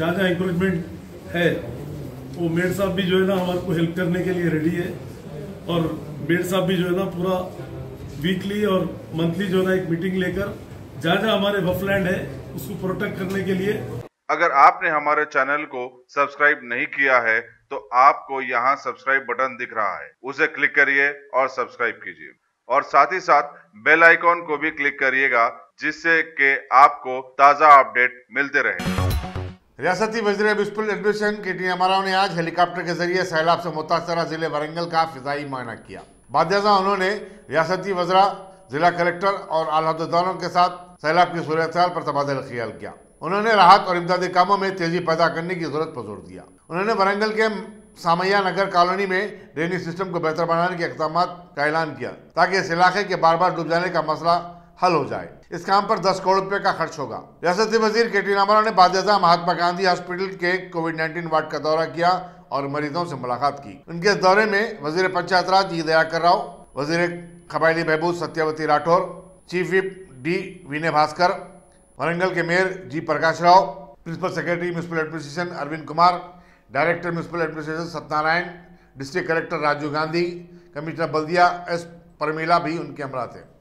जहाँ जहाँ इंक्रोचमेंट है वो मेयर साहब भी जो है ना हमारे को हेल्प करने के लिए रेडी है। और मेयर साहब भी जो है ना पूरा वीकली और मंथली जो है ना एक मीटिंग लेकर जहाँ जहाँ हमारे वफलैंड है उसको प्रोटेक्ट करने के लिए। अगर आपने हमारे चैनल को सब्सक्राइब नहीं किया है तो आपको यहाँ सब्सक्राइब बटन दिख रहा है, उसे क्लिक करिए और सब्सक्राइब कीजिए और साथ ही साथ बेल आइकॉन को भी क्लिक करिएगा जिससे कि आपको ताज़ा अपडेट मिलते रहे। रियासती वज़ीर म्युनिसिपल एडमिनिस्ट्रेशन KT रामाराव ने आज हेलीकॉप्टर के जरिए सैलाब से मुतासरा जिले वारंगल का फिजाई मुआयना किया। बाद उन्होंने रियासती वज़रा, जिला कलेक्टर और आलाहुद्दीनों के साथ सैलाब की सूरत-ए-हाल पर तबादला ख्याल किया। उन्होंने राहत और इमदादी कामों में तेजी पैदा करने की जरूरत पर जोर दिया। उन्होंने वारंगल के सामैया नगर कॉलोनी में ड्रेनेज सिस्टम को बेहतर बनाने के इक़दाम का ऐलान किया ताकि इस इलाके के बार बार डूब जाने का मसला हल हो जाए। इस काम पर 10 करोड़ रुपए का खर्च होगा। रियासती वजीर KT रामाराव ने बादशाह महात्मा गांधी हॉस्पिटल के कोविड-19 वार्ड का दौरा किया और मरीजों से मुलाकात की। उनके इस दौरे में वजीर पंचायत राज जी दयाकर राव, वजीर कबायली बहबूद Satyavathi Rathod, chief whip D Vinay Bhaskar, Warangal के mayor G Prakash Rao, principal secretary municipal administration Arvind Kumar, director municipal administration Satyanarayana, district collector Raju Gandhi, commissioner बल्दिया S परमीला भी उनके हमरा थे।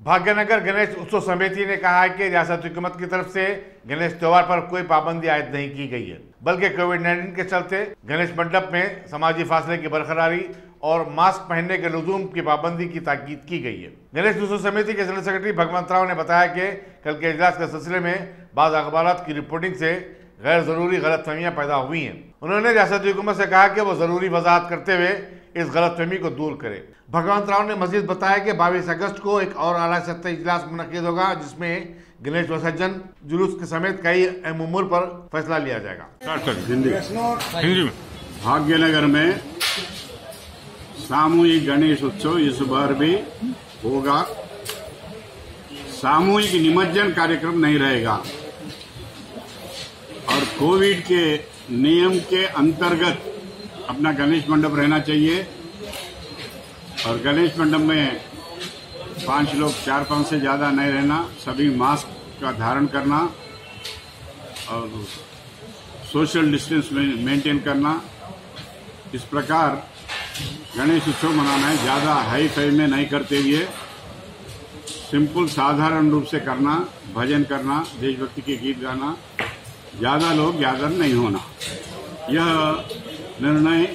भाग्यनगर गणेश उत्सव समिति ने कहा है कि रियासत हुकूमत की तरफ से गणेश त्योहार पर कोई पाबंदी आयद नहीं की गई है, बल्कि कोविड-19 के चलते गणेश मंडप में समाजी फासले की बरकरारी और मास्क पहनने के लुजूम की पाबंदी की ताकीद की गई है। गणेश उत्सव समिति के जनरल सेक्रेटरी भगवंत राव ने बताया कि कल के इजलास के सिलसिले में बाज़ अखबारात की रिपोर्टिंग से गैर जरूरी गलतफहमियां पैदा हुई हैं। उन्होंने रियासती हुकूमत से कहा कि वो जरूरी वजाहत करते हुए इस गलतफहमी को दूर करे। भगवंत राव ने मजीद बताया कि 22 अगस्त को एक और आला सतही इजलास मुनक्किद होगा जिसमें गणेश विसर्जन जुलूस के समेत कई अहम उमूर पर फैसला लिया जाएगा। हिंदी में भाग्यनगर में सामूहिक गणेश उत्सव इस बार भी होगा। सामूहिक निमज्जन कार्यक्रम नहीं रहेगा और कोविड के नियम के अंतर्गत अपना गणेश मंडप रहना चाहिए और गणेश मंडप में 5 लोग 4-5 से ज्यादा नहीं रहना, सभी मास्क का धारण करना और सोशल डिस्टेंस मेंटेन करना। इस प्रकार गणेश उत्सव मनाना है। ज्यादा हाई फाई में नहीं करते हुए सिंपल साधारण रूप से करना, भजन करना, देशभक्ति के गीत गाना, ज्यादा लोग गैदर नहीं होना। यह निर्णय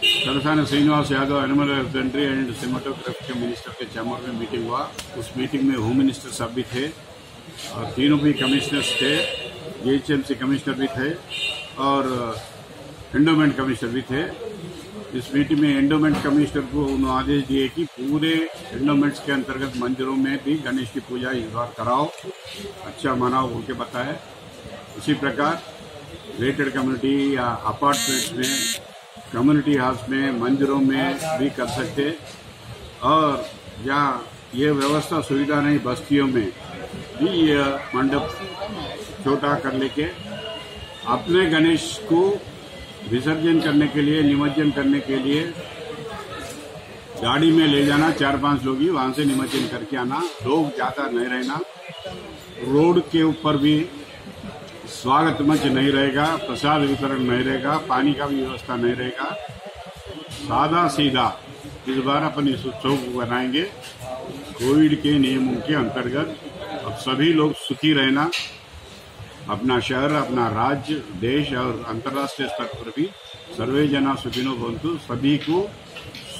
सरसाना Srinivas Yadav animal husbandry and cinematography के मिनिस्टर के चैम्बर में मीटिंग हुआ। उस मीटिंग में होम मिनिस्टर साहब भी थे और तीनों भी कमिश्नर्स थे, GHMC कमिश्नर भी थे और एंडोमेंट कमिश्नर भी थे। इस मीटिंग में एंडोमेंट कमिश्नर को उन्होंने आदेश दिए कि पूरे एंडोमेंट्स के अंतर्गत मंदिरों में भी गणेश की पूजा इस बार कराओ, अच्छा मनाओ बोल के बताए। इसी प्रकार रेटेड कम्युनिटी या अपार्टमेंट्स में, कम्युनिटी हाउस में, मंदिरों में भी कर सकते और जहाँ ये व्यवस्था सुविधा नहीं बस्तियों में भी ये मंडप छोटा कर लेके अपने गणेश को विसर्जन करने के लिए, निमज्जन करने के लिए गाड़ी में ले जाना, 4-5 लोग ही वहां से निमज्जन करके आना, लोग ज्यादा नहीं रहना। रोड के ऊपर भी स्वागत मंच नहीं रहेगा, प्रसाद वितरण नहीं रहेगा, पानी का भी व्यवस्था नहीं रहेगा। सादा सीधा इस बार अपन इस उत्सव को बनाएंगे कोविड के नियमों के अंतर्गत। अब सभी लोग सुखी रहना, अपना शहर, अपना राज्य, देश और अंतर्राष्ट्रीय स्तर पर भी सर्वे जना सुखिनो भवन्तु, सभी को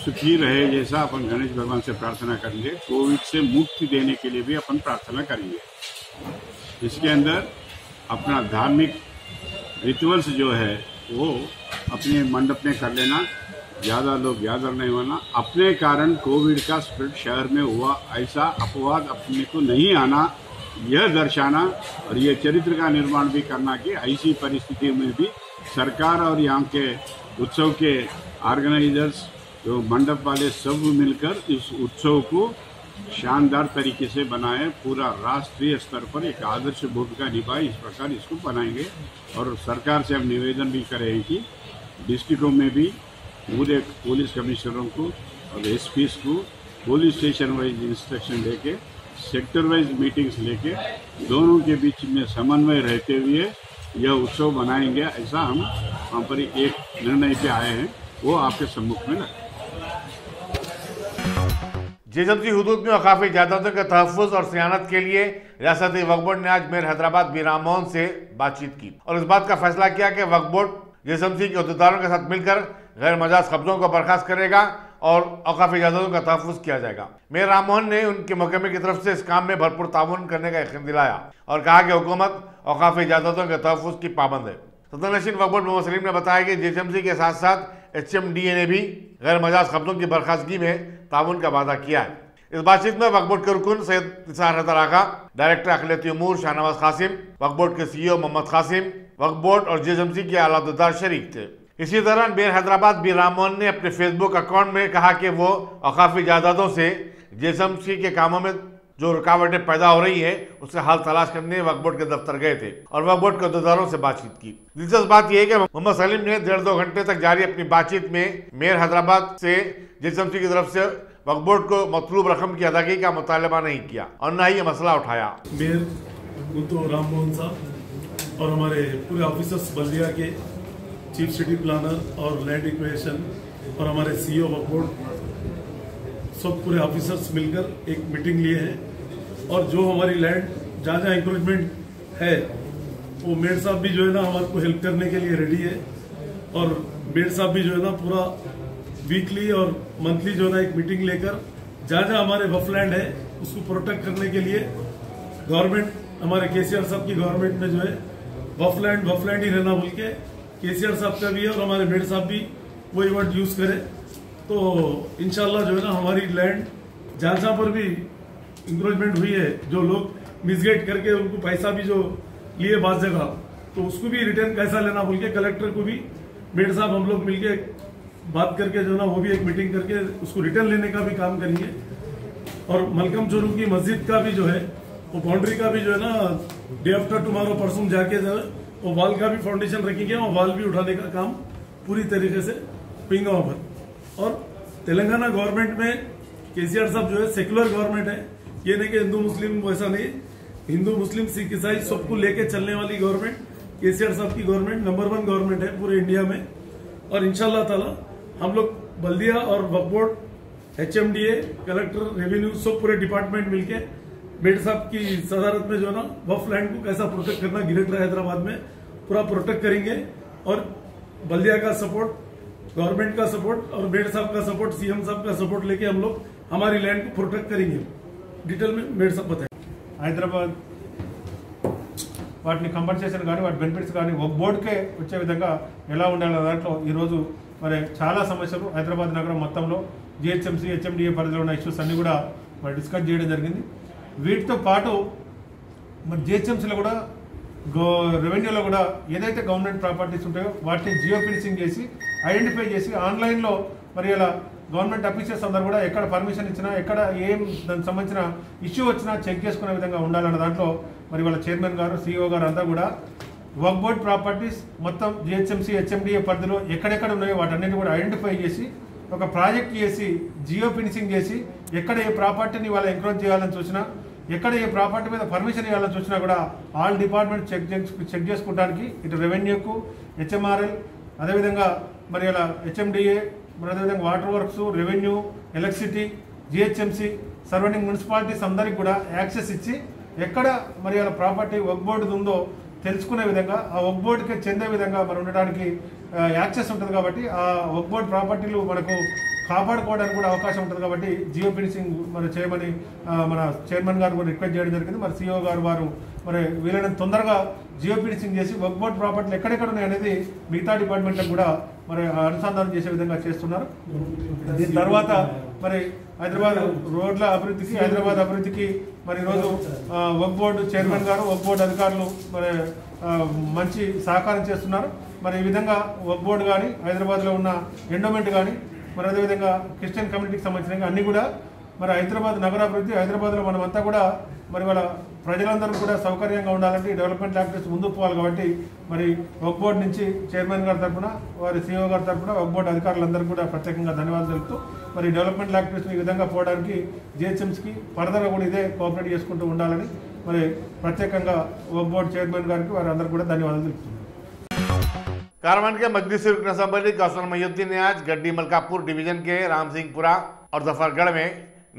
सुखी रहे जैसा अपन गणेश भगवान से प्रार्थना करेंगे। कोविड से मुक्ति देने के लिए भी अपन प्रार्थना करेंगे। इसके अंदर अपना धार्मिक रिचुअल्स जो है वो अपने मंडप में कर लेना, ज्यादा लोग गैदर नहीं होना। अपने कारण कोविड का स्प्रेड शहर में हुआ ऐसा अपवाद अपने को नहीं आना, यह दर्शाना और यह चरित्र का निर्माण भी करना कि ऐसी परिस्थिति में भी सरकार और यहाँ के उत्सव के ऑर्गेनाइजर्स, जो मंडप वाले सब मिलकर इस उत्सव को शानदार तरीके से बनाए, पूरा राष्ट्रीय स्तर पर एक आदर्श भूमिका निभाए, इस प्रकार इसको बनाएंगे। और सरकार से हम निवेदन भी करें कि डिस्ट्रिक्टों में भी पूरे पुलिस कमिश्नरों को और SPs को पुलिस स्टेशन वाइज इंस्ट्रक्शन देके सेक्टर वाइज मीटिंग्स लेके दोनों के बीच में समन्वय रहते हुए यह उत्सव मनाएंगे, ऐसा हम वहाँ पर एक निर्णय पे आए हैं, वो आपके सम्मुख में रखें। जेएचएमसी हुदूद में औकाफी जायदादों के तहफ़्फ़ुज़ और सियानत के लिए रियासती वक्फ बोर्ड ने आज मेयर हैदराबाद बी राम मोहन से बातचीत की और इस बात का फैसला किया कि वक्फ बोर्ड जेएचएमसी के अहदेदारों के साथ मिलकर गैर मजाज कब्जों को बर्खास्त करेगा और औकाफी जायदादों का तहफ़्फ़ुज़ किया जाएगा। मेयर राम मोहन ने उनके महकमे की तरफ से इस काम में भरपूर ताउन करने का यकीन दिलाया और कहा कि हुकूमत औकाफी जायदादों के तहफ़्फ़ुज़ की पाबंद है। सदर-ए-नशीन वक्फ बोर्ड मोहम्मद सलीम ने बताया कि जेएचएमसी के साथ साथ एचएमडीए ने भी गैर मजाज कब्जों की बर्खास्तगी में ताउन का वादा किया है। इस बातचीत में वक्फ बोर्ड के रुकन सैयद निसार हैदर आगा, डायरेक्टर अक़लियती उमूर शाहनवाज कासिम, वक्फ बोर्ड के सीईओ मोहम्मद कासिम, वक्फ बोर्ड और जेएचएमसी के आला अहदेदार शरीक थे। इसी दौरान मेयर हैदराबाद बी राम मोहन ने अपने फेसबुक अकाउंट में कहा कि वो औकाफी जायदादों से जेएचएमसी के कामों में जो रुकावटें पैदा हो रही है उससे हल तलाश करने वक्फ बोर्ड के दफ्तर गए थे और वक्फ बोर्ड के अहदेदारों से बातचीत की। दिलचस्प बात यह है कि मोहम्मद सलीम ने 1.5-2 घंटे तक जारी अपनी बातचीत में मेयर हैदराबाद से जेएचएमसी की तरफ से वक्फ बोर्ड को मतलूब रकम की अदायगी का मुतालबा नहीं किया और न ही ये मसला उठाया। मेयर तो राम मोहन साहब और हमारे पूरे ऑफिसर्स बल्दिया के चीफ सिटी प्लानर और लैंड एक्विजिशन और हमारे सीईओ वक्फ बोर्ड सब पूरे ऑफिसर्स मिलकर एक मीटिंग लिए हैं और जो हमारी लैंड जहाँ जहाँ इंक्रोचमेंट है वो मेयर साहब भी जो है ना हमारे को हेल्प करने के लिए रेडी है और मेयर साहब भी जो है ना पूरा वीकली और मंथली जो है ना एक मीटिंग लेकर जहाँ जहाँ हमारे वक्फ लैंड है उसको प्रोटेक्ट करने के लिए गवर्नमेंट हमारे केसीआर साहब की गवर्नमेंट में जो है वक्फ लैंड ही रहना बोल के केसीआर साहब का भी है और हमारे मेयर साहब भी वही वर्ड यूज करें तो इंशाल्लाह जो है ना हमारी लैंड जहाँ जहाँ पर भी इंक्रोचमेंट हुई है जो लोग मिसगाइड करके उनको पैसा भी जो लिए बात जगह तो उसको भी रिटर्न कैसा लेना बोल के कलेक्टर को भी मेयर साहब हम लोग मिलके बात करके जो ना वो भी एक मीटिंग करके उसको रिटर्न लेने का भी काम करेंगे और मलकम चोरू की मस्जिद का भी जो है वो बाउंड्री का भी जो है ना डे आफ्टर टुमारो परसों जाके जो है वो वाल का भी फाउंडेशन रखेंगे और वाल भी उठाने का काम पूरी तरीके से पिंगा भर और तेलंगाना गवर्नमेंट में केसीआर साहब जो है सेक्युलर गवर्नमेंट है, ये नहीं कि हिंदू मुस्लिम वैसा नहीं, हिंदू मुस्लिम सिख ईसाई सबको लेके चलने वाली गवर्नमेंट केसीआर साहब की गवर्नमेंट नंबर 1 गवर्नमेंट है पूरे इंडिया में और इंशाल्लाह ताला हम लोग बल्दिया और वक्फ बोर्ड एचएमडीए कलेक्टर रेवेन्यू सब पूरे डिपार्टमेंट मिलके मेयर साहब की सदारत में जो ना वक्फ लैंड को कैसा प्रोटेक्ट करना ग्रेटर हैदराबाद में पूरा प्रोटेक्ट करेंगे और बल्दिया का सपोर्ट गवर्नमेंट का सपोर्ट और मेयर साहब का सपोर्ट सीएम साहब का सपोर्ट लेके हम लोग हमारी लैंड को प्रोटेक्ट करेंगे। डिटेल में मेयर साहब बताएं। హైదరాబాద్ వాటిని కంపన్సేషన్ కానీ వాటి బెనిఫిట్స్ కానీ ఒక బోర్డుకే వచ్చే విధంగా ఎలా ఉండాలనే దాంట్లో ఈరోజు మరి చాలా సమస్యలు హైదరాబాద్ నగరం మొత్తంలో జిహెచ్ఎంసీ హెచ్ఎండిఏ పరిధిలో ఉన్న ఇష్యూస్ అన్నీ కూడా మరి డిస్కస్ చేయడం జరిగింది। వీటితో పాటు మరి జిహెచ్ఎంసీలో కూడా రెవెన్యూలో కూడా ఏదైతే గవర్నమెంట్ ప్రాపర్టీస్ ఉంటాయో వాటిని జియో ఫినిషింగ్ చేసి ఐడెంటిఫై చేసి ఆన్లైన్లో మరి ఇలా గవర్నమెంట్ అఫీషియల్స్ అందరూ కూడా ఎక్కడ పర్మిషన్ ఇచ్చినా ఎక్కడ ఏం దానికి సంబంధించిన ఇష్యూ వచ్చినా చెక్ చేసుకునే విధంగా ఉండాలన్న దాంట్లో మరి వాళ్ళ చైర్మన్ గారు సిఇఓ గారు అంతా కూడా వక్ఫ్ బోర్డ్ ప్రాపర్టీస్ మొత్తం జిహెచ్ఎంసీ హెచ్ఎండిఏ పరిధిలో ఎక్కడెక్కడ ఉన్నాయో వాటన్నిటిని కూడా ఐడెంటిఫై చేసి ఒక ప్రాజెక్ట్ చేసి జియో ఫినిషింగ్ చేసి ఎక్కడ ఏ ప్రాపర్టీని వాళ్ళ ఎంక్రోచ్ చేయాలని చూసినా ఎక్కడ ఏ ప్రాపర్టీ మీద పర్మిషన్ ఇవ్వాలని చూసినా కూడా ఆల్ డిపార్ట్మెంట్ చెక్ చేసుకోవడానికి ఇటు రెవెన్యూకు హెచ్ఎంఆర్ఎల్ అదేవిధంగా మరి ఇలా హెచ్ఎండిఏ మరి అదేవిధంగా water works revenue electricity GHMC surrounding municipalities అందరికి కూడా యాక్సెస్ ఇచ్చి ఎక్కడ మరి అలా ప్రాపర్టీ వక్ఫ్ బోర్డు ఉందో తెలుసుకునే విధంగా ఆ వక్ఫ్ బోర్డుకి చెందే విధంగా మరి ఉండడానికి యాక్సెస్ ఉంటుంది కాబట్టి ఆ వక్ఫ్ బోర్డు ప్రాపర్టీలు మనకు కాపాడుకోవడానికి కూడా అవకాశం ఉంటుంది కాబట్టి జియో ఫినిషింగ్ మరి చేయమని మన చైర్మన్ గారు కూడా రిక్వెస్ట్ చేయడం జరిగింది। మరి సిఇఓ గారు వారు మరి వీలైనంత తొందరగా జియో ఫినిషింగ్ చేసి వక్ఫ్ బోర్డు ప్రాపర్టీలు ఎక్కడెక్కడ ఉన్నాయి అనేది మిగతా డిపార్ట్మెంట్లకు కూడా మరి అనుసంధానం చేసే విధంగా చేస్తున్నారు। దీని తర్వాత మరి హైదరాబాద్ రోడ్ల అభివృద్ధికి హైదరాబాద్ అభివృద్ధికి మరి ఈరోజు వక్ఫ్ బోర్డు చైర్మన్ గారు వక్ఫ్ బోర్డు అధికారులు మరి మంచి సహకారం చేస్తున్నారు। మరి ఈ విధంగా వక్ఫ్ బోర్డు కానీ హైదరాబాద్లో ఉన్న ఎండోమెంట్ కానీ మరి అదేవిధంగా క్రిస్టియన్ కమ్యూనిటీకి సంబంధించిన అన్ని కూడా మరి హైదరాబాద్ నగరాభివృద్ధి హైదరాబాద్లో మనమంతా కూడా మరి వాళ్ళ ప్రజలందరూ కూడా సౌకర్యంగా ఉండాలంటే ఈ డెవలప్మెంట్ యాక్టివిటీస్ ముందుకు పోవాలి. కాబట్టి మరి వక్ఫ్ బోర్డు నుంచి చైర్మన్ గారి తరఫున వారి CEO గారి తరఫున వక్ఫ్ బోర్డు అధికారులందరూ కూడా ప్రత్యేకంగా ధన్యవాదాలు తెలుపుతూ మరి డెవలప్మెంట్ యాక్టివిటీస్ ఈ విధంగా పోవడానికి GHMCకి ఫర్దర్గా కూడా ఇదే కోఆపరేట్ చేసుకుంటూ ఉండాలని మరి ప్రత్యేకంగా వక్ఫ్ బోర్డు చైర్మన్ గారికి వారి అందరూ కూడా ధన్యవాదాలు తెలుపుతున్నారు. कारवान के मजलिस रुकन असम्बली कौसर मोहिउद्दीन ने आज गड्डी मलकापुर डिवीजन के राम सिंहपुरा और जफरगढ़ में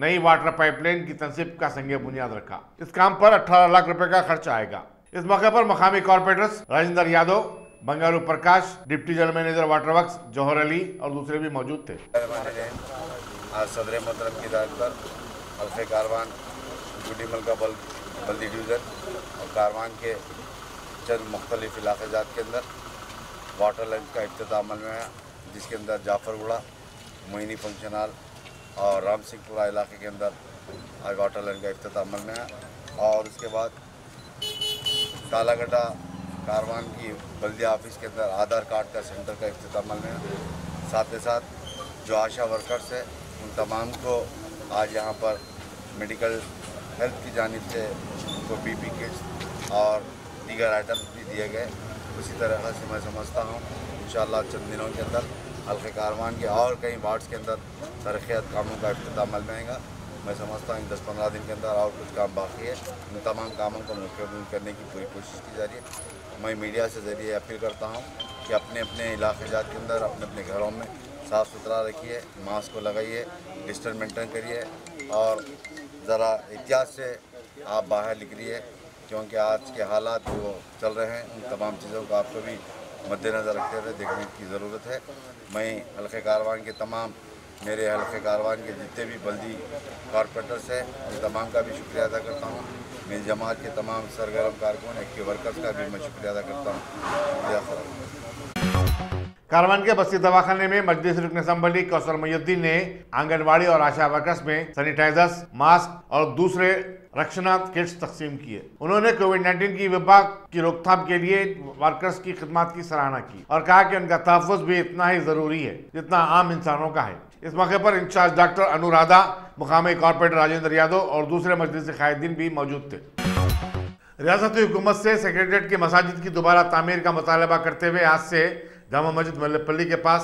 नई वाटर पाइपलाइन की तनसीब का संगे बुनियाद रखा। इस काम पर 18 लाख रुपए का खर्च आएगा। इस मौके पर मकामी corporators Rajendra Yadav, Bangaru Prakash, deputy general manager water works Jauhar Ali और दूसरे भी मौजूद थे। आज सदर मोहतरम की हिदायत पर हल्के कारवान गुड्डी मलका बल्दी डिवीज़न और कारवान के चंद मुख्तलिफ इलाके जात के अंदर वाटर लाइन का इफ्तिताह अमल में है, जिसके अंदर जाफरगुड़ा, मोहिनी फंक्शन हॉल और राम सिंहपुरा इलाके के अंदर आज वाटर लाइन का इफ्तिताह अमल में है। और उसके बाद कालागड्डा कारवान की बल्दिया ऑफिस के अंदर आधार कार्ड का सेंटर का इफ्तिताह अमल में है। साथ ही साथ जो आशा वर्कर्स है उन तमाम को आज यहाँ पर मेडिकल हेल्थ की जानिब से उनको BP किट्स और दीगर आइटम्स भी दिए गए। उसी तरह से मैं समझता हूँ इंशाअल्लाह चंद दिनों के अंदर हल्के कारवान के और कई वार्ड्स के अंदर तरक्यात कामों का इफ्तिताह अमल में आएगा। मैं समझता हूँ इन 10-15 दिन के अंदर और कुछ काम बाकी है। इन तमाम कामों को मुकम्मल करने की पूरी कोशिश की जा रही है। मैं मीडिया से ज़रिए अपील करता हूँ कि अपने अपने इलाके जात के अंदर अपने अपने घरों में साफ़ सुथरा रखिए, मास्क को लगाइए, डिस्टेंस मेंटेन करिए और ज़रा एहतियात से आप बाहर निकलिए, क्योंकि आज के हालात जो चल रहे हैं उन तमाम चीज़ों को आपको भी मद्देनज़र रखते हुए देखने की ज़रूरत है। मैं हल्के कारवान के तमाम मेरे हल्के कारवान के जितने भी बल्दी कॉर्पोरेटर्स हैं उन तमाम का भी शुक्रिया अदा करता हूँ। मेरी जमात के तमाम सरगर्म कारकुन एक्टिव वर्कर्स का भी मैं शुक्रिया अदा करता हूँ। कारवान के बस्ती दवाखाने में मजलिस रुकन असम्बली कौसर मोहिउद्दीन ने आंगनबाड़ी और आशा वर्कर्स में सैनिटाइजर्स, मास्क और दूसरे रक्षणात्मक किट्स तकसीम किए। उन्होंने कोविड-19 की वबा की रोकथाम के लिए वर्कर्स की खिदमत की सराहना की और कहा कि उनका तहफ़्फ़ुज़ भी इतना ही ज़रूरी है जितना आम इंसानों का है। इस मौके पर इंचार्ज डॉक्टर अनुराधा, मुकामी कॉर्पोरेटर राजेंद्र यादव और दूसरे मजलिस कायदीन भी मौजूद थे। रियासती हुकूमत से सेक्रेटरीट की मसाजिद की दोबारा तामीर का मुतालबा करते हुए आज से जामा मस्जिद मल्लेपल्ली के पास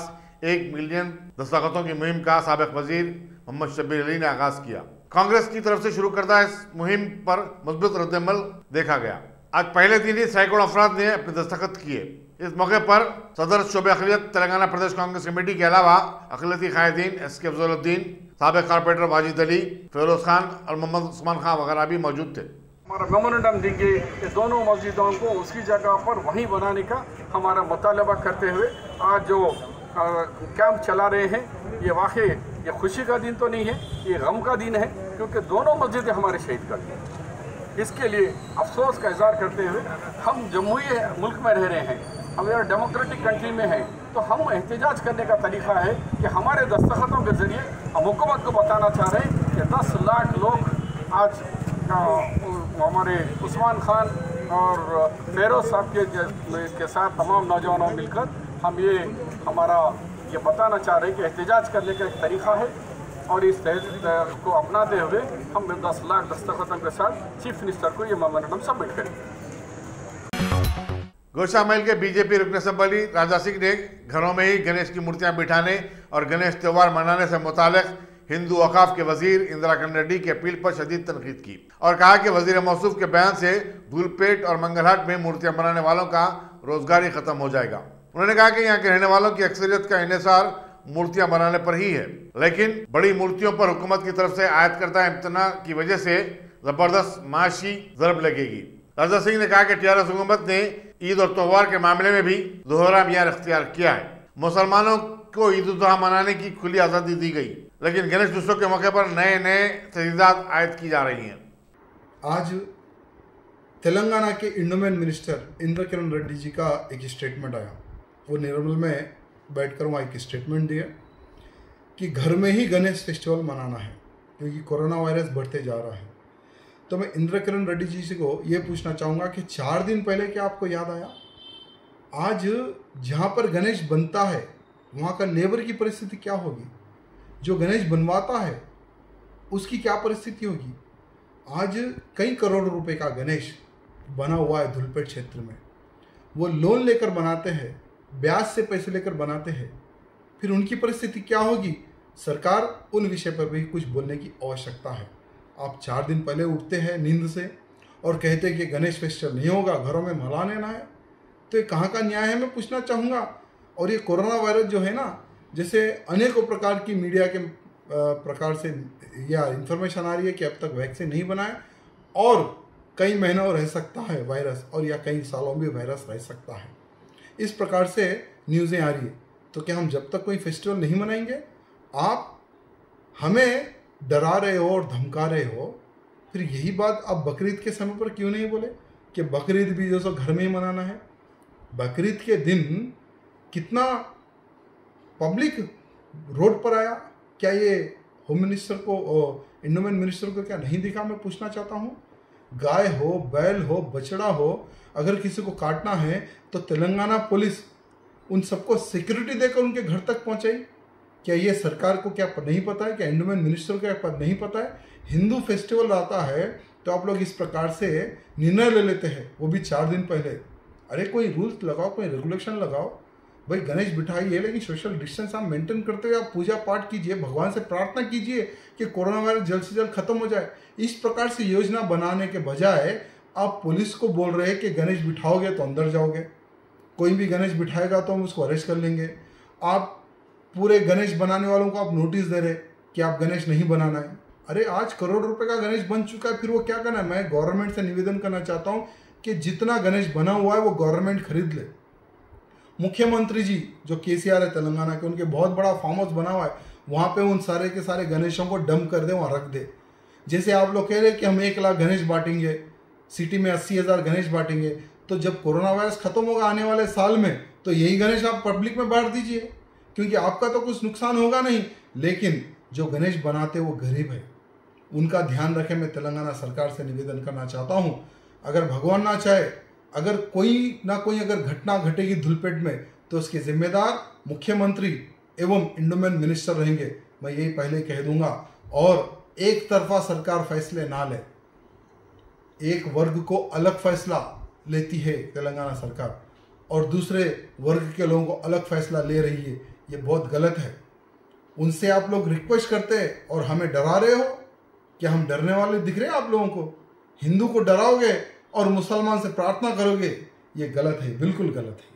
1 मिलियन दस्तखतों की मुहिम का साबिक वजीर मोहम्मद शब्बीर अली ने आगाज किया। कांग्रेस की तरफ से शुरू करदा इस मुहिम पर मजबूत रद्दअमल देखा गया। आज पहले दिन ही सैकड़ों अफराद ने अपने दस्तखत किए। इस मौके पर सदर शोबे अक़लियत तेलंगाना प्रदेश कांग्रेस कमेटी के अलावा अक़लियती कायदीन SK अफजलुद्दीन, साबिक कॉर्पोरेटर वाजिद अली, फिरोज खान और मोहम्मद उस्मान खान वगैरह भी मौजूद थे। हमारा मेमोरेंडम देंगे कि दोनों मस्जिदों को उसकी जगह पर वहीं बनाने का हमारा मुतालबा करते हुए आज जो कैंप चला रहे हैं, ये वाकई ये खुशी का दिन तो नहीं है, ये गम का दिन है, क्योंकि दोनों मस्जिदें हमारे शहीद कर दी। इसके लिए अफसोस का इजहार करते हुए हम जमहूरी मुल्क में रह रहे हैं, हम यार डेमोक्रेटिक कंट्री में हैं, तो हम एहतजाज करने का तरीका है कि हमारे दस्तखतों के ज़रिए हम हुकूमत को बताना चाह रहे हैं कि 10 लाख लोग आज हमारे उस्मान खान और फेरोज साहब के साथ तमाम नौजवानों मिलकर हम ये हमारा ये बताना चाह रहे हैं कि एहतजाज करने का एक तरीका है और इस को अपनाते हुए हम 10 लाख दस्तखतों के साथ चीफ मिनिस्टर को ये मेमोरेंडम सबमिट करेंगे। गोशा महल के बीजेपी रुकन असम्बली राजा सिंह ने घरों में ही गणेश की मूर्तियां बिठाने और गणेश त्यौहार मनाने से मुताल्लिक हिंदू वकाफ के वजीर इंदिरा किरण रेड्डी की अपील पर शदीद तनकीद की और कहा कि वजीर मौसूफ के बयान से धूलपेट और मंगलहाट में मूर्तियां बनाने वालों का रोजगार ही खत्म हो जाएगा। उन्होंने कहा कि यहाँ के रहने वालों की अक्सरियत का इन्हिसार मूर्तियां बनाने पर ही है, लेकिन बड़ी मूर्तियों पर हुकूमत की तरफ से आयत करदा इम्तना की वजह से जबरदस्त माशी ज़रब लगेगी। राजा सिंह ने कहा कि TRS हुकूमत ने ईद और त्योहार के मामले में भी दोहरा मियार इख्तियार किया है। मुसलमानों को ईद उल अजहा मनाने की खुली आज़ादी दी गई, लेकिन गणेश उत्सव के मौके पर नए नए तजदीदात आयद की जा रही हैं। आज तेलंगाना के इंडोमेन मिनिस्टर इंदिरा किरण रेड्डी जी का एक स्टेटमेंट आया, वो निर्मल में बैठकर वहाँ एक स्टेटमेंट दिया कि घर में ही गणेश फेस्टिवल मनाना है क्योंकि कोरोना वायरस बढ़ते जा रहा है। तो मैं इंदिरा किरण रेड्डी जी से को ये पूछना चाहूँगा कि 4 दिन पहले क्या आपको याद आया, आज जहाँ पर गणेश बनता है वहाँ का लेबर की परिस्थिति क्या होगी, जो गणेश बनवाता है उसकी क्या परिस्थिति होगी, आज कई करोड़ रुपए का गणेश बना हुआ है धुलपेट क्षेत्र में। वो लोन लेकर बनाते हैं, ब्याज से पैसे लेकर बनाते हैं, फिर उनकी परिस्थिति क्या होगी? सरकार उन विषय पर भी कुछ बोलने की आवश्यकता है। आप 4 दिन पहले उठते हैं नींद से और कहते हैं कि गणेश फेस्टिवल नहीं होगा, घरों में मनाने ना है, तो ये कहाँ का न्याय है, मैं पूछना चाहूँगा। और ये कोरोना वायरस जो है ना, जैसे अनेकों प्रकार की मीडिया के प्रकार से या इन्फॉर्मेशन आ रही है कि अब तक वैक्सीन नहीं बना है और कई महीनों रह सकता है वायरस, और या कई सालों में वायरस रह सकता है, इस प्रकार से न्यूज़ें आ रही है। तो क्या हम जब तक कोई फेस्टिवल नहीं मनाएंगे? आप हमें डरा रहे हो और धमका रहे हो, फिर यही बात आप बकरीद के समय पर क्यों नहीं बोले कि बकरीद भी जो सो घर में ही मनाना है? बकरीद के दिन कितना पब्लिक रोड पर आया, क्या ये होम मिनिस्टर को, एंडोमेंट मिनिस्टर को क्या नहीं दिखा? मैं पूछना चाहता हूँ। गाय हो, बैल हो, बछड़ा हो, अगर किसी को काटना है तो तेलंगाना पुलिस उन सबको सिक्योरिटी देकर उनके घर तक पहुंचाई। क्या ये सरकार को क्या नहीं पता है? क्या एंडोमेंट मिनिस्टर को क्या नहीं पता है? हिंदू फेस्टिवल आता है तो आप लोग इस प्रकार से निर्णय ले लेते हैं, वो भी 4 दिन पहले। अरे कोई रूल्स लगाओ, कोई रेगुलेशन लगाओ। भाई गणेश बिठाइए, लेकिन सोशल डिस्टेंस आप मेंटेन करते हुए आप पूजा पाठ कीजिए, भगवान से प्रार्थना कीजिए कि कोरोना वायरस जल्द से जल्द खत्म हो जाए। इस प्रकार से योजना बनाने के बजाय आप पुलिस को बोल रहे हैं कि गणेश बिठाओगे तो अंदर जाओगे, कोई भी गणेश बिठाएगा तो हम उसको अरेस्ट कर लेंगे। आप पूरे गणेश बनाने वालों को आप नोटिस दे रहे कि आप गणेश नहीं बनाना है। अरे आज करोड़ रुपए का गणेश बन चुका है, फिर वो क्या करना है? मैं गवर्नमेंट से निवेदन करना चाहता हूँ कि जितना गणेश बना हुआ है वो गवर्नमेंट खरीद ले। मुख्यमंत्री जी जो केसीआर है तेलंगाना के, उनके बहुत बड़ा फार्म हाउस बना हुआ है, वहाँ पे उन सारे के सारे गणेशों को डंप कर दे, वहाँ रख दे। जैसे आप लोग कह रहे हैं कि हम 1 लाख गणेश बांटेंगे, सिटी में 80,000 गणेश बांटेंगे, तो जब कोरोना वायरस खत्म होगा आने वाले साल में, तो यही गणेश आप पब्लिक में बांट दीजिए, क्योंकि आपका तो कुछ नुकसान होगा नहीं। लेकिन जो गणेश बनाते वो गरीब है, उनका ध्यान रखें। मैं तेलंगाना सरकार से निवेदन करना चाहता हूँ, अगर भगवान ना चाहे, अगर कोई ना कोई अगर घटना घटेगी धुलपेट में, तो उसके जिम्मेदार मुख्यमंत्री एवं एंडोमेंट मिनिस्टर रहेंगे, मैं यही पहले कह दूंगा। और एक तरफा सरकार फैसले ना ले, एक वर्ग को अलग फैसला लेती है तेलंगाना सरकार और दूसरे वर्ग के लोगों को अलग फैसला ले रही है, ये बहुत गलत है। उनसे आप लोग रिक्वेस्ट करते हैं और हमें डरा रहे हो। क्या हम डरने वाले दिख रहे हैं आप लोगों को? हिंदू को डराओगे और मुसलमान से प्रार्थना करोगे, ये गलत है, बिल्कुल गलत है।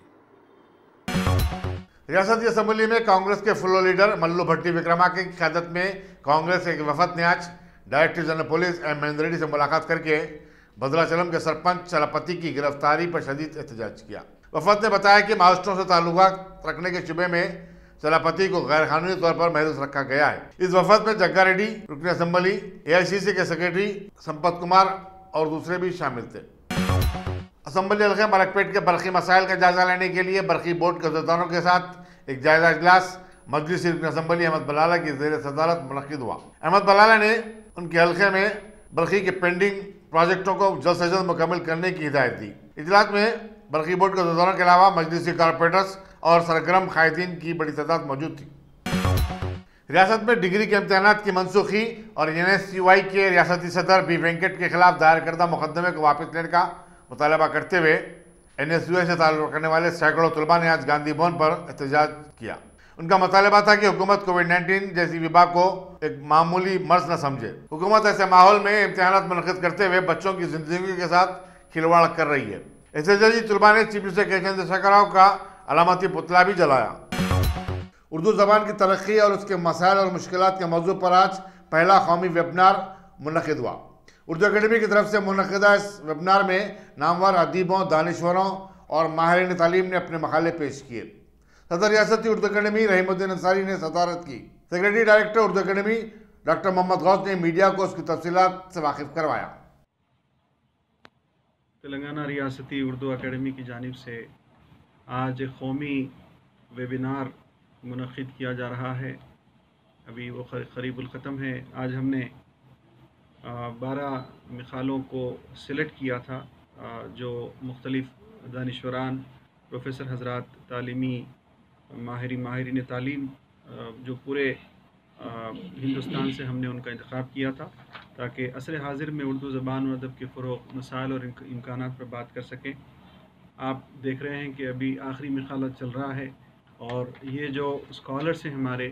रियासती असेंबली में कांग्रेस के फ्लोर लीडर मल्लू भट्टी विक्रमार्का की क़यादत में कांग्रेस एक वफद ने आज director general police M Mahender Reddy से मुलाकात करके भद्राचलम के सरपंच चलापति की गिरफ्तारी पर शदीद एहतजाज किया। वफद ने बताया कि माओइस्टों से ताल्लुकात रखने के शुबे में चलापति को गैर कानूनी तौर पर महसूस रखा गया है। इस वफद में जग्गा रेड्डी, रुकन असेंबली, AICC के सेक्रेटरी संपत कुमार और दूसरे भी शामिल थे। असेंबली हल्के मलकपेट के बरकी मसाइल का जायजा लेने के लिए बरकी बोर्ड के अहदेदारों के साथ एक जायजा इजलास मजलिस रुकन असेंबली अहमद बलाला की ज़ेर सदारत मुनक्किद हुआ। अहमद बलाला ने उनके हल्के में बरकी के पेंडिंग प्रोजेक्टों को जल्द से जल्द मुकम्मल करने की हिदायत दी। इजलास में बरकी बोर्ड के अहदेदारों के अलावा मजलिसी कारपोरेटर्स और सरगर्म कायदीन की बड़ी तादाद मौजूद थी। रियासत में डिग्री के इम्तहानात की मनसूखी और NSUI के रियासती सदर बी वेंकट के खिलाफ दायर करदा मुकदमे को वापस लेने का मुतालबा करते हुए NSUI से ताल्लुक़ रखने वाले सैकड़ों तलबा ने आज गांधी भवन पर एहतजाज किया। उनका मुतालबा था कि हुकूमत कोविड-19 जैसी विबा को एक मामूली मर्ज न समझे। हुकूमत ऐसे माहौल में इम्तहानात मुनक़िद करते हुए बच्चों की जिंदगी के साथ खिलवाड़ कर रही है। एहतजाजी तलबा ने चीफ मिनिस्टर के चंद्रशेखर राव का अलामती पुतला भी जलाया। उर्दू ज़बान की तरक्की और उसके मसाइल और मुश्किलात के मौजू पर आज पहला कौमी वेबिनार मुनक़िद हुआ। उर्दू अकेडमी की तरफ से मुनक़िदा इस वेबिनार में नामवर अदीबों, दानिश्वरों और माहिरीन तालीम ने अपने मकाले पेश किए। सदर रियासती उर्दू अकेडमी रहीमुद्दीन अंसारी ने सदारत की। Secretary director Urdu academy doctor Mohammed Ghouse ने मीडिया को उसकी तफसीलात से वाकिफ करवाया। तेलंगाना रियासती उर्दू अकेडमी की जानिब से आज कौमी वेबिनार मुनक़िद किया जा रहा है। अभी वो करीबुल ख़त्म है। आज हमने 12 मिसालों को सिलेक्ट किया था जो मुख्तलिफ़ दानिश्वरान, प्रोफेसर हज़रात, तालीमी माहिरीन तालीम जो पूरे हिंदुस्तान से हमने उनका इंतख़ाब किया था, ताकि असर हाजिर में उर्दू ज़बान और अदब के फ़रोग़, मसाइल और इम्कानात पर बात कर सकें। आप देख रहे हैं कि अभी आखिरी मरहला चल रहा है और ये जो स्कॉलर्स हैं हमारे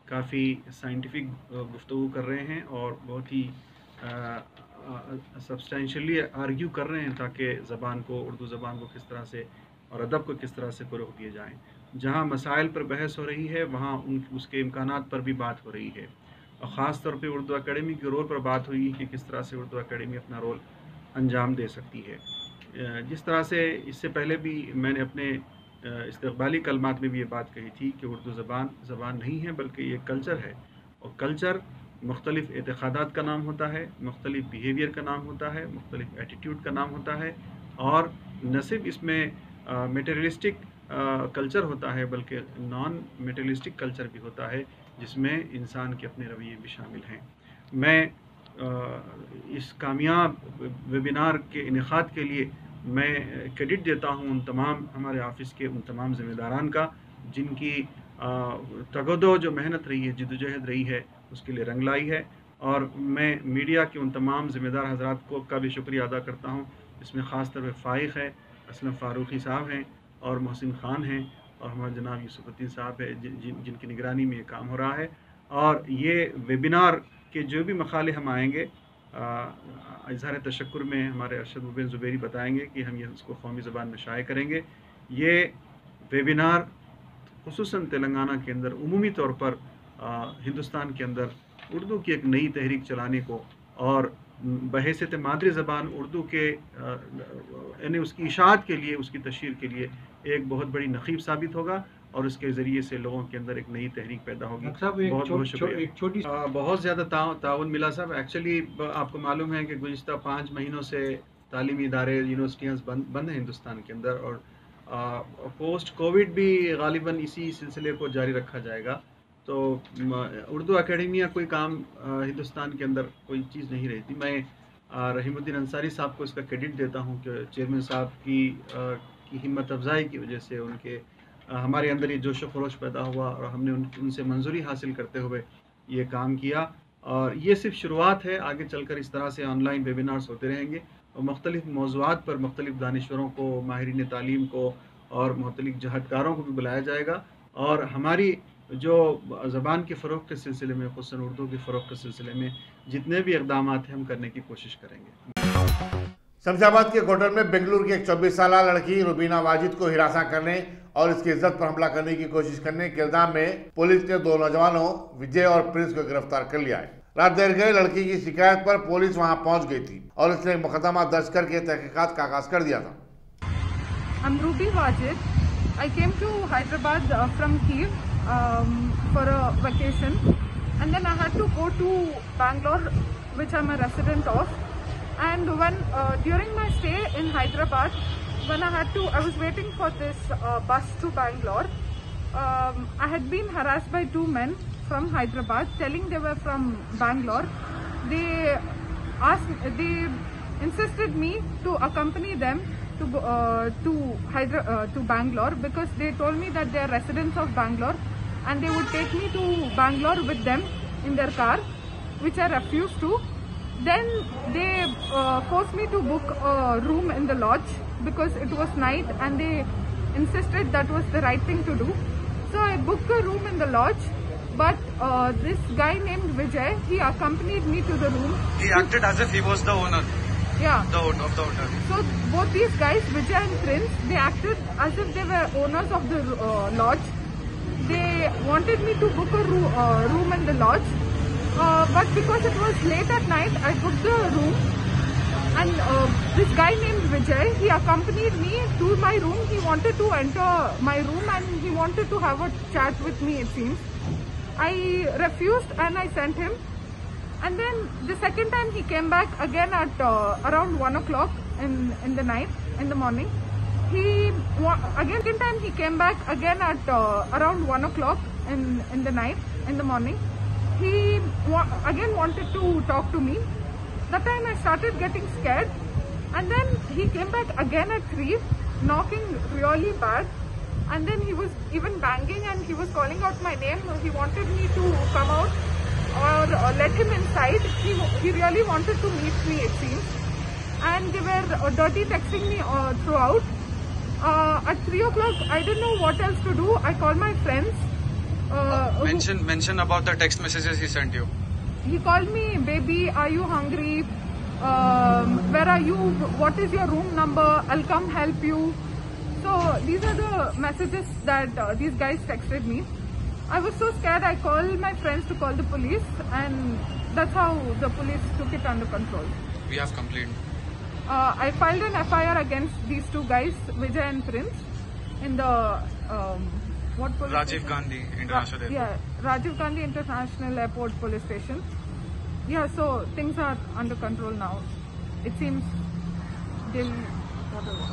काफ़ी साइंटिफिक गुफ्तगू कर रहे हैं और बहुत ही सब्सटेंशियली आर्ग्यू कर रहे हैं ताकि ज़बान को, उर्दू ज़बान को किस तरह से और अदब को किस तरह से फ़रोग़ दिए जाएँ। जहाँ मसाइल पर बहस हो रही है वहाँ उसके इम्कानात पर भी बात हो रही है और ख़ास तौर पे उर्दू अकेडमी के रोल पर बात हुई कि किस तरह से उर्दू अकेडमी अपना रोल अंजाम दे सकती है। जिस तरह से इससे पहले भी मैंने अपने इस्तक़बाली कलमात में भी ये बात कही थी कि उर्दू ज़बान नहीं है बल्कि ये कल्चर है और कल्चर मुख्तलिफ़ एतक़ादात का नाम होता है, मुख्तलिफ़ बिहेवियर का नाम होता है, मुख्तलिफ़ एटीट्यूड का नाम होता है और न सिर्फ इसमें मटेरियलिस्टिक कल्चर होता है बल्कि नॉन मटेरियलिस्टिक कल्चर भी होता है जिसमें इंसान के अपने रवैये भी शामिल हैं। मैं इस कामयाब वेबिनार के इनेकाद के लिए मैं क्रेडिट देता हूँ उन तमाम हमारे ऑफिस के उन तमाम ज़िम्मेदारान का जिनकी तगदो जो मेहनत रही है, जिद्दोजहद रही है, उसके लिए रंग लाई है और मैं मीडिया के उन तमाम ज़िम्मेदार हज़रात को का भी शुक्रिया अदा करता हूँ। इसमें ख़ास तौर पर फ़ाइक़ है, असलम फ़ारूक़ी साहब हैं और मोहसिन ख़ान हैं और हमारे जनाब यूसुफ़ुद्दीन साहब है जिनकी निगरानी में ये काम हो रहा है। और ये वेबिनार के जो भी मकाले हम आएंगे इज़हार तशक्कुर में हमारे अरशद मुबीन ज़ुबैरी बताएंगे कि हम ये इसको कौमी ज़बान में शाये करेंगे। ये वेबिनार खुसूसन तेलंगाना के अंदर उमूमी तौर पर हिंदुस्तान के अंदर उर्दू की एक नई तहरीक चलाने को और बहैसियत मादरी ज़बान उर्दू के यानी उसकी इशाअत के लिए, उसकी तशहीर के लिए एक बहुत बड़ी नक़ीब साबित होगा और उसके ज़रिए से लोगों के अंदर एक नई तहरीक पैदा होगी। बहुत ज़्यादा ताउन मिला साहब। एक्चुअली आपको मालूम है कि गुज़िश्ता 5 महीनों से तालीमी इदारे, यूनिवर्सिटियाँ बंद हैं हिंदुस्तान के अंदर और पोस्ट कोविड भी गालिबन इसी सिलसिले को जारी रखा जाएगा। तो उर्दू अकेडमिया कोई काम हिंदुस्तान के अंदर कोई चीज़ नहीं रहती। मैं रहीमुद्दीन अंसारी साहब को इसका क्रेडिट देता हूँ कि चेयरमैन साहब की हिम्मत अफजाई की वजह से उनके हमारे अंदर ये जोश खरोश पैदा हुआ और हमने उनसे मंजूरी हासिल करते हुए ये काम किया और ये सिर्फ शुरुआत है। आगे चलकर इस तरह से ऑनलाइन वेबिनार्स होते रहेंगे और मुख्तलिफ़ मौज़ूआत पर मुख्तलिफ़ दानिश्वरों को, माहिरीन तालीम को और मुख्तलिफ़ जहतकारों को भी बुलाया जाएगा और हमारी जो ज़बान के फ़रोग़ के सिलसिले में, ख़ुसूसन उर्दू के फ़रोग़ के सिलसिले में जितने भी इक़दामात हैं हम करने की कोशिश करेंगे। शमशाबाद के कोटर में बेंगलुरु की एक 24 साल लड़की रुबीना वाजिद को हिरासत करने और इसकी इज्जत पर हमला करने की कोशिश करने के इल्जाम में पुलिस ने 2 नौजवानों विजय और प्रिंस को गिरफ्तार कर लिया है। रात देर गए लड़की की शिकायत पर पुलिस वहां पहुंच गई थी और इसने मुकदमा दर्ज करके तहकीकात का आगाज कर दिया था। I'm Ruby Wajid. I came to Hyderabad from Kiev for a vacation, and then I had to go to Bangalore, which I'm a resident of. And when during my stay in Hyderabad, when I was waiting for this bus to Bangalore. I had been harassed by 2 men from Hyderabad, telling they were from Bangalore. They insisted me to accompany them to Bangalore because they told me that they are residents of Bangalore and they would take me to Bangalore with them in their car, which I refused to. Then they forced me to book a room in the lodge because it was night and they insisted that was the right thing to do. So I booked a room in the lodge, but this guy named Vijay, he accompanied me to the room. He acted as if he was the owner. Yeah. Of the hotel. So both these guys, Vijay and Prince, they acted as if they were owners of the lodge. They wanted me to book a room in the lodge, but because it was late at night, I booked the room. And this guy named Vijay, he accompanied me to my room. He wanted to enter my room and he wanted to have a chat with me, it seems. I refused and I sent him. And then the second time he came back again at around 1 o'clock in the night, in the morning. Second time he came back again at around 1 o'clock in the night, in the morning. He again wanted to talk to me. That time I started getting scared, and then he came back again at 3, knocking really bad, and then he was even banging and he was calling out my name. He wanted me to come out, or let him inside. He really wanted to meet me, it seems. And they were dirty texting me throughout. At 3 o'clock, I didn't know what else to do. I called my friends. Mention about the text messages he sent you. He called me, baby, are you hungry? Where are you? What is your room number? I'll come help you. So these are the messages that these guys texted me. I was so scared, I called my friends to call the police, and that's how the police took it under control. We have complained. I filed an FIR against these two guys, Vijay and Prince, in the what police Rajiv station? Gandhi International Airport. Yeah, Rajiv Gandhi International Airport Police Station. Yeah, so things are under control now. It seems they'll whatever.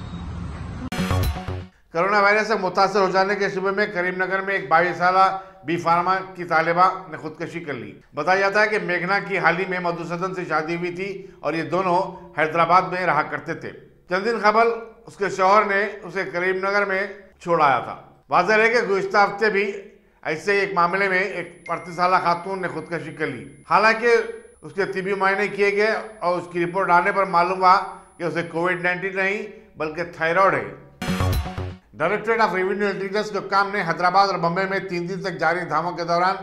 Corona virus से मुतासर हो जाने के शुबे में करीमनगर में एक 22 साला B pharma की तालिबा ने खुदकशी कर ली। बताया जाता है कि मेघना की हाल ही में मधुसूदन से शादी हुई थी और ये दोनों हैदराबाद में रहा करते थे। चंद दिन कबल उसके शौहर ने उसे करीमनगर में छोड़ आया था। वाज़ेह है कि गुज़िश्ता हफ्ते भी ऐसे एक मामले में एक 35 साला खातून ने खुदकशी कर ली। हालांकि उसके तिबी मुआयने किए गए और उसकी रिपोर्ट आने पर मालूम हुआ कि उसे कोविड-19 नहीं बल्कि थायराइड है। डायरेक्टरेट ऑफ रेवेन्यू इंटेलिजेंस के हुक्काम ने हैदराबाद और बम्बई में 3 दिन तक जारी धामों के दौरान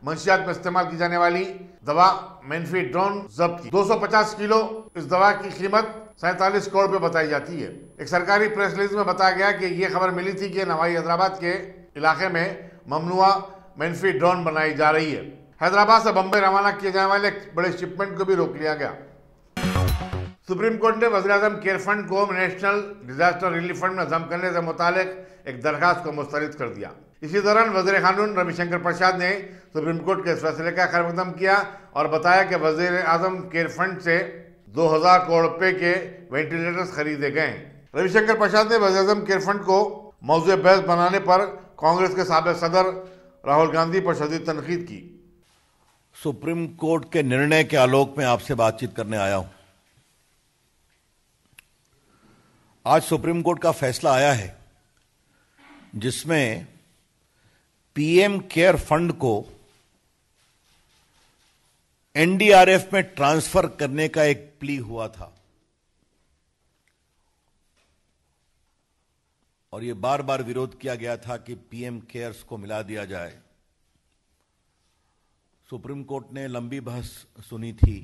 मंशियात में इस्तेमाल की जाने वाली दवा मेन्फीड्रोन जब्त की। 250 किलो इस दवा की कीमत 47 करोड़ रुपए बताई जाती है। एक सरकारी प्रेस रिलीज में बताया गया कि ये खबर मिली थी कि नवाई हैदराबाद के इलाके में ममनुआ मेन्फीड्रोन बनाई जा रही है। हैदराबाद से बम्बई रवाना किए जाने वाले बड़े शिपमेंट को भी रोक लिया गया। सुप्रीम कोर्ट ने वज़ीर-ए-आज़म केयर फंड को नेशनल डिजास्टर रिलीफ फंड में जम करने से मुतालिक एक दरखास्त को मुस्तरद कर दिया। इसी दौरान वज़ीर क़ानून रविशंकर प्रसाद ने सुप्रीम कोर्ट के इस फैसले का खैरमक़दम किया और बताया कि वज़ीर-ए-आज़म केयर फंड से 2000 करोड़ रुपए के वेंटिलेटर्स खरीदे गए। रविशंकर प्रसाद ने वज़ीर-ए-आज़म केयर फंड को मौज़ूए बहस बनाने पर कांग्रेस के साबिक़ सदर राहुल गांधी पर शदीद तनकीद की। सुप्रीम कोर्ट के निर्णय के आलोक में आपसे बातचीत करने आया हूं। आज सुप्रीम कोर्ट का फैसला आया है जिसमें पीएम केयर फंड को एनडीआरएफ में ट्रांसफर करने का एक प्ली हुआ था और यह बार बार विरोध किया गया था कि पीएम केयर्स को मिला दिया जाए। सुप्रीम कोर्ट ने लंबी बहस सुनी थी।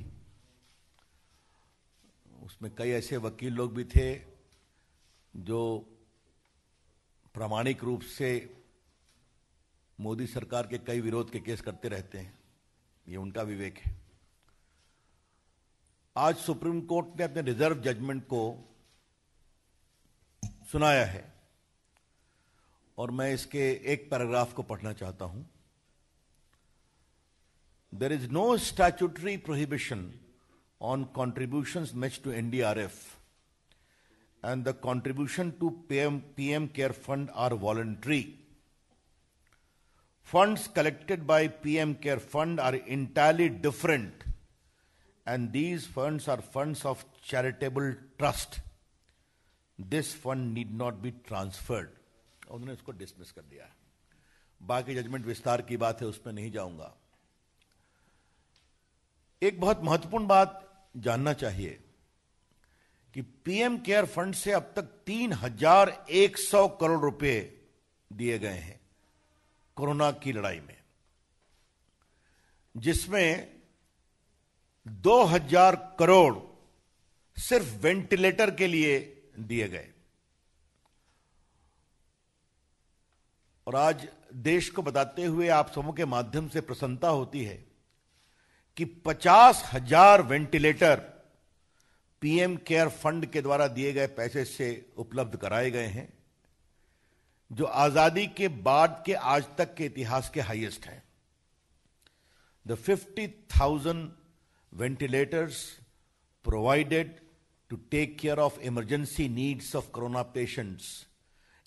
उसमें कई ऐसे वकील लोग भी थे जो प्रामाणिक रूप से मोदी सरकार के कई विरोध के केस करते रहते हैं, ये उनका विवेक है। आज सुप्रीम कोर्ट ने अपने रिजर्व जजमेंट को सुनाया है और मैं इसके एक पैराग्राफ को पढ़ना चाहता हूं। There is no statutory prohibition on contributions made to NDRF and the contribution to PM Care Fund are voluntary. Funds collected by PM Care Fund are entirely different and these funds are funds of charitable trust. This fund need not be transferred. उन्होंने इसको dismiss कर दिया। बाकी judgement विस्तार की बात है, उसमें नहीं जाऊंगा। एक बहुत महत्वपूर्ण बात जानना चाहिए कि पीएम केयर फंड से अब तक 3100 करोड़ रुपए दिए गए हैं कोरोना की लड़ाई में, जिसमें 2000 करोड़ सिर्फ वेंटिलेटर के लिए दिए गए। और आज देश को बताते हुए आप सबों के माध्यम से प्रसन्नता होती है कि 50,000 वेंटिलेटर पीएम केयर फंड के द्वारा दिए गए पैसे से उपलब्ध कराए गए हैं, जो आजादी के बाद के आज तक के इतिहास के हाईएस्ट हैं। The 50,000 ventilators provided to take care of emergency needs of corona patients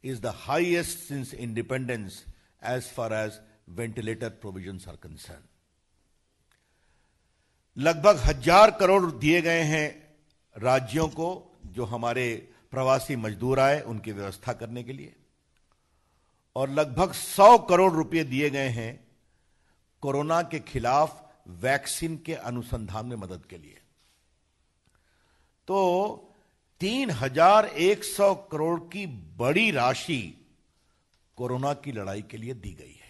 is the highest since independence as far as ventilator provisions are concerned. लगभग 1000 करोड़ दिए गए हैं राज्यों को जो हमारे प्रवासी मजदूर आए उनकी व्यवस्था करने के लिए, और लगभग 100 करोड़ रुपए दिए गए हैं कोरोना के खिलाफ वैक्सीन के अनुसंधान में मदद के लिए। तो 3100 करोड़ की बड़ी राशि कोरोना की लड़ाई के लिए दी गई है।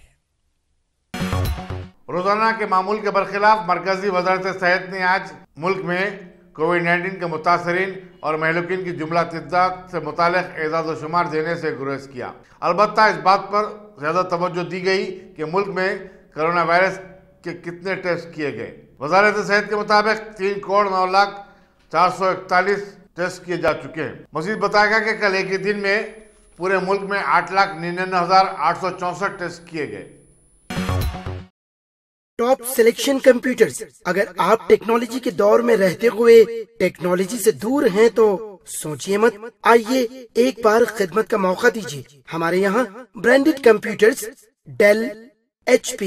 रोजाना के मामूल के बरखिलाफ मरकजी वजारत सेहत ने आज मुल्क में कोविड-19 के मुतासरीन और महलूकीन की जुमला तिद्दाद से मुतालिक एजाज़ व शुमार देने से गुरेज किया। अलबत्ता इस बात पर ज़्यादा तवज्जो दी गई कि मुल्क में कोरोना वायरस के कितने टेस्ट किए गए। वजारत सेहत के मुताबिक 3,09,441 टेस्ट किए जा चुके हैं। मजीद बताया गया कि कल एक ही दिन में पूरे मुल्क में 8,99,864 टेस्ट किए गए। Top selection computers. अगर आप टेक्नोलॉजी के दौर में रहते हुए टेक्नोलॉजी से दूर हैं तो सोचिए मत, आइए एक बार खिदमत का मौका दीजिए। हमारे यहाँ branded computers Dell, HP,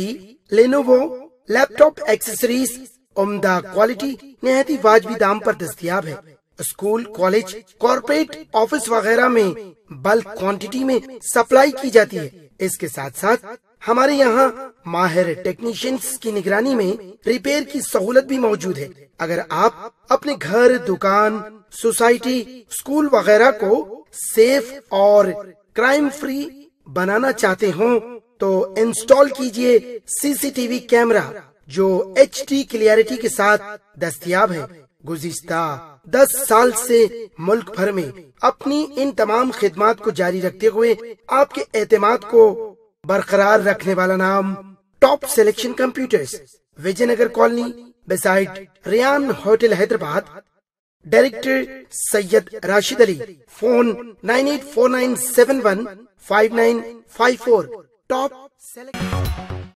Lenovo, laptop accessories उम्दा क्वालिटी निहायती वाजबी दाम पर दस्तयाब है। स्कूल, कॉलेज, कॉर्पोरेट, ऑफिस वगैरह में बल्क क्वांटिटी में सप्लाई की जाती है। इसके साथ साथ हमारे यहाँ माहिर टेक्नीशियंस की निगरानी में रिपेयर की सहूलत भी मौजूद है। अगर आप अपने घर, दुकान, सोसाइटी, स्कूल वगैरह को सेफ और क्राइम फ्री बनाना चाहते हो तो इंस्टॉल कीजिए CCTV कैमरा जो HD क्लियरिटी के साथ दस्तयाब है। गुज़िश्ता 10 साल से मुल्क भर में अपनी इन तमाम खिदमात को जारी रखते हुए आपके एतमाद को बरकरार रखने वाला नाम top selection computers, Vijayanagar colony beside Riyan hotel Hyderabad. Director Syed Rashid Ali. Phone 9849715954। Top selection.